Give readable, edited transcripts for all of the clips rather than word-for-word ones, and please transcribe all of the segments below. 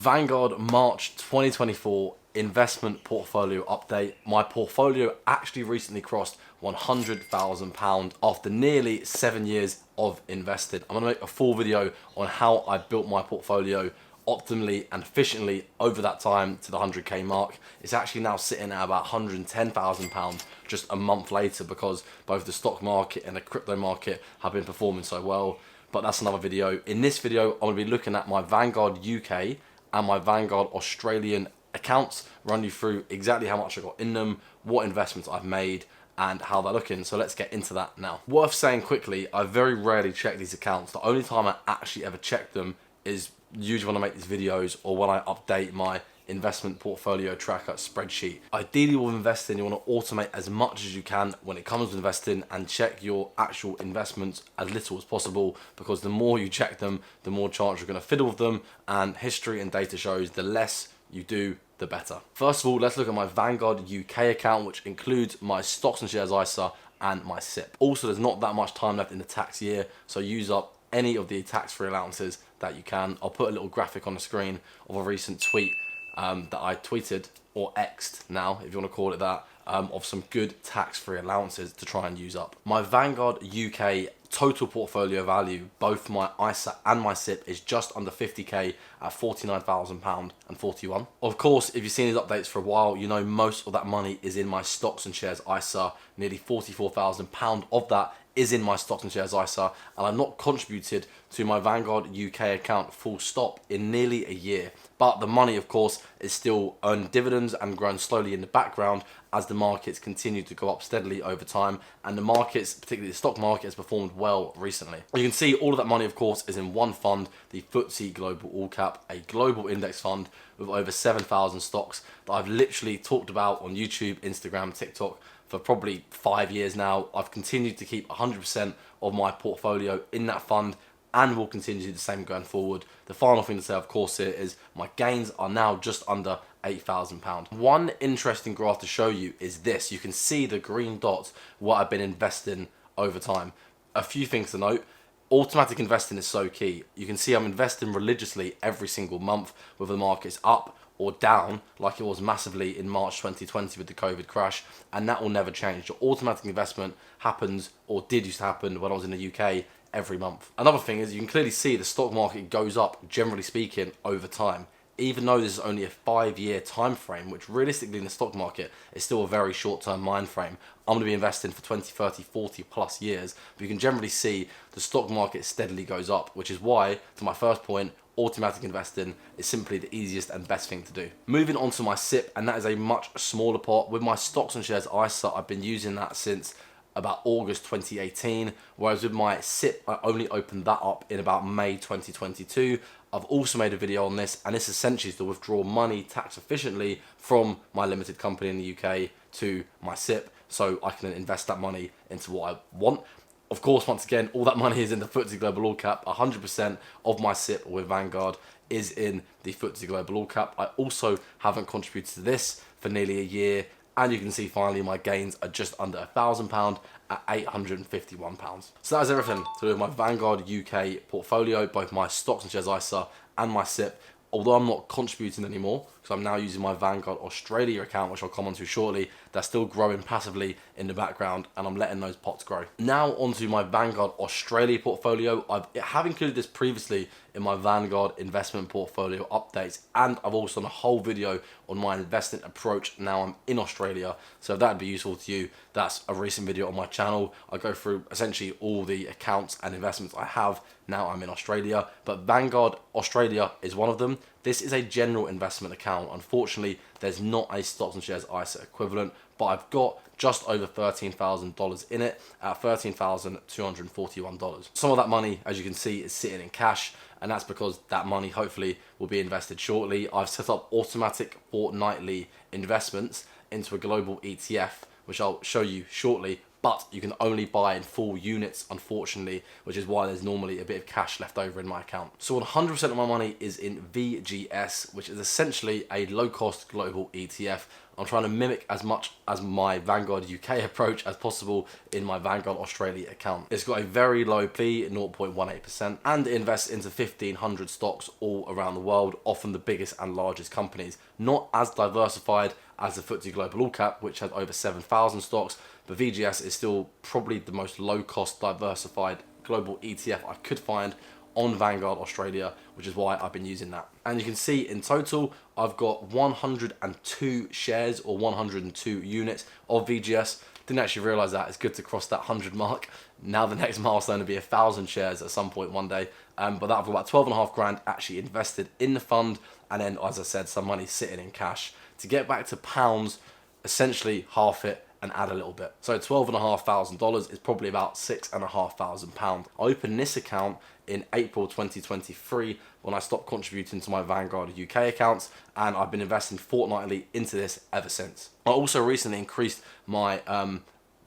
Vanguard March 2024 investment portfolio update. My portfolio actually recently crossed £100,000 after nearly 7 years of investing. I'm going to make a full video on how I built my portfolio optimally and efficiently over that time to the 100k mark. It's actually now sitting at about £110,000 just a month later because both the stock market and the crypto market have been performing so well. But that's another video. In this video, I'm going to be looking at my Vanguard UK and my Vanguard Australian accounts, run you through exactly how much I got in them, what investments I've made, and how they're looking. So let's get into that now. Worth saying quickly, I very rarely check these accounts. The only time I actually ever check them is usually when I make these videos or when I update my investment portfolio tracker spreadsheet. Ideally with investing, you want to automate as much as you can when it comes to investing and check your actual investments as little as possible, because the more you check them, the more chance you're going to fiddle with them, and history and data shows the less you do, the better. First of all, let's look at my Vanguard UK account, which includes my stocks and shares ISA and my SIPP. Also, there's not that much time left in the tax year, so use up any of the tax-free allowances that you can. I'll put a little graphic on the screen of a recent tweet that I tweeted, or X'd now, if you want to call it that, of some good tax-free allowances to try and use up. My Vanguard UK total portfolio value, both my ISA and my SIPP, is just under 50k at £49,000 and 41. Of course, if you've seen these updates for a while, you know most of that money is in my stocks and shares ISA. Nearly £44,000 of that is in my stocks and shares ISA, and I've not contributed to my Vanguard UK account full stop in nearly a year. But the money, of course, is still earning dividends and growing slowly in the background as the markets continue to go up steadily over time, and the markets, particularly the stock market, has performed well recently. You can see all of that money, of course, is in one fund, the FTSE Global All Cap, a global index fund with over 7,000 stocks that I've literally talked about on YouTube, Instagram, TikTok for probably 5 years now. I've continued to keep 100% of my portfolio in that fund and will continue to do the same going forward. The final thing to say, of course, here is my gains are now just under £8,000. One interesting graph to show you is this. You can see the green dots, what I've been investing over time. A few things to note. Automatic investing is so key. You can see I'm investing religiously every single month, whether the market's up or down, like it was massively in March 2020 with the COVID crash, and that will never change. Your automatic investment happens, or did used to happen when I was in the UK, every month. Another thing is you can clearly see the stock market goes up, generally speaking, over time. Even though this is only a 5-year time frame, which realistically in the stock market is still a very short-term mind frame. I'm going to be investing for 20, 30, 40 plus years, but you can generally see the stock market steadily goes up, which is why, to my first point, automatic investing is simply the easiest and best thing to do. Moving on to my SIPP, and that is a much smaller pot. With my stocks and shares ISA, I've been using that since about August 2018, whereas with my SIPP, I only opened that up in about May 2022. I've also made a video on this, and this essentially is to withdraw money tax efficiently from my limited company in the UK to my SIPP, so I can invest that money into what I want. Of course, once again, all that money is in the FTSE Global All Cap. 100% of my SIPP with Vanguard is in the FTSE Global All Cap. I also haven't contributed to this for nearly a year, and you can see finally my gains are just under £1,000 at £851. So that is everything to do with my Vanguard UK portfolio, both my stocks and shares ISA and my SIPP. Although I'm not contributing anymore, because I'm now using my Vanguard Australia account, which I'll come on to shortly, they're still growing passively in the background, and I'm letting those pots grow. Now onto my Vanguard Australia portfolio. I have included this previously in my Vanguard investment portfolio updates, and I've also done a whole video on my investing approach now I'm in Australia. So if that'd be useful to you, that's a recent video on my channel. I go through essentially all the accounts and investments I have now I'm in Australia, but Vanguard Australia is one of them. This is a general investment account. Unfortunately, there's not a stocks and shares ISA equivalent, but I've got just over $13,000 in it at $13,241. Some of that money, as you can see, is sitting in cash, and that's because that money hopefully will be invested shortly. I've set up automatic fortnightly investments into a global ETF, which I'll show you shortly. but you can only buy in full units, unfortunately, which is why there's normally a bit of cash left over in my account. So 100% of my money is in VGS, which is essentially a low-cost global ETF. I'm trying to mimic as much as my Vanguard UK approach as possible in my Vanguard Australia account. It's got a very low P, 0.18%, and it invests into 1,500 stocks all around the world, often the biggest and largest companies. Not as diversified as the FTSE Global All Cap, which has over 7,000 stocks, but VGS is still probably the most low-cost diversified global ETF I could find on Vanguard Australia, which is why I've been using that. And you can see in total, I've got 102 shares or 102 units of VGS. Didn't actually realize that. It's good to cross that 100 mark. Now the next milestone will be 1,000 shares at some point one day. But that I've got about 12.5 grand actually invested in the fund. And then, as I said, some money sitting in cash. To get back to pounds, essentially half it and add a little bit. So $12,500 is probably about £6,500. I opened this account in April 2023 when I stopped contributing to my Vanguard UK accounts, and I've been investing fortnightly into this ever since. I also recently increased my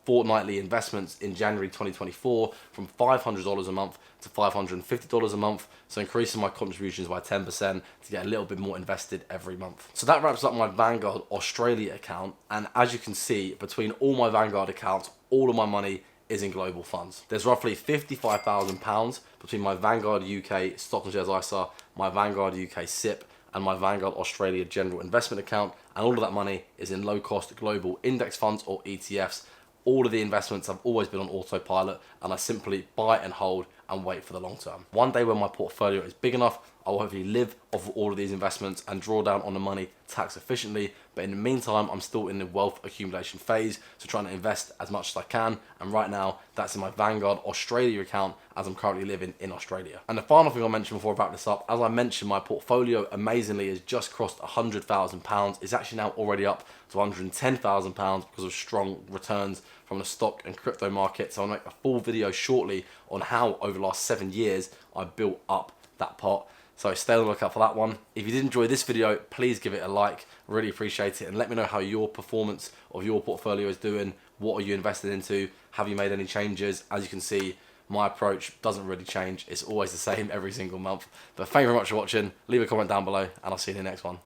fortnightly investments in January 2024 from $500 a month to $550 a month, so increasing my contributions by 10% to get a little bit more invested every month. So that wraps up my Vanguard Australia account, and as you can see, between all my Vanguard accounts, all of my money is in global funds. There's roughly £55,000 between my Vanguard UK Stock and Shares ISA, my Vanguard UK SIPP, and my Vanguard Australia General Investment account, and all of that money is in low-cost global index funds or ETFs. All of the investments have always been on autopilot, and I simply buy and hold and wait for the long term. One day when my portfolio is big enough, I will hopefully live off of all of these investments and draw down on the money tax efficiently. But in the meantime, I'm still in the wealth accumulation phase, so trying to invest as much as I can. And right now, that's in my Vanguard Australia account, as I'm currently living in Australia. And the final thing I'll mention before I wrap this up, as I mentioned, my portfolio amazingly has just crossed £100,000. It's actually now already up to £110,000 because of strong returns from the stock and crypto market. So I'll make a full video shortly on how over the last 7 years I built up that pot. So stay on the lookout for that one. If you did enjoy this video, please give it a like. Really appreciate it. And let me know how your performance of your portfolio is doing. What are you invested into? Have you made any changes? As you can see, my approach doesn't really change. It's always the same every single month. But thank you very much for watching. Leave a comment down below and I'll see you in the next one.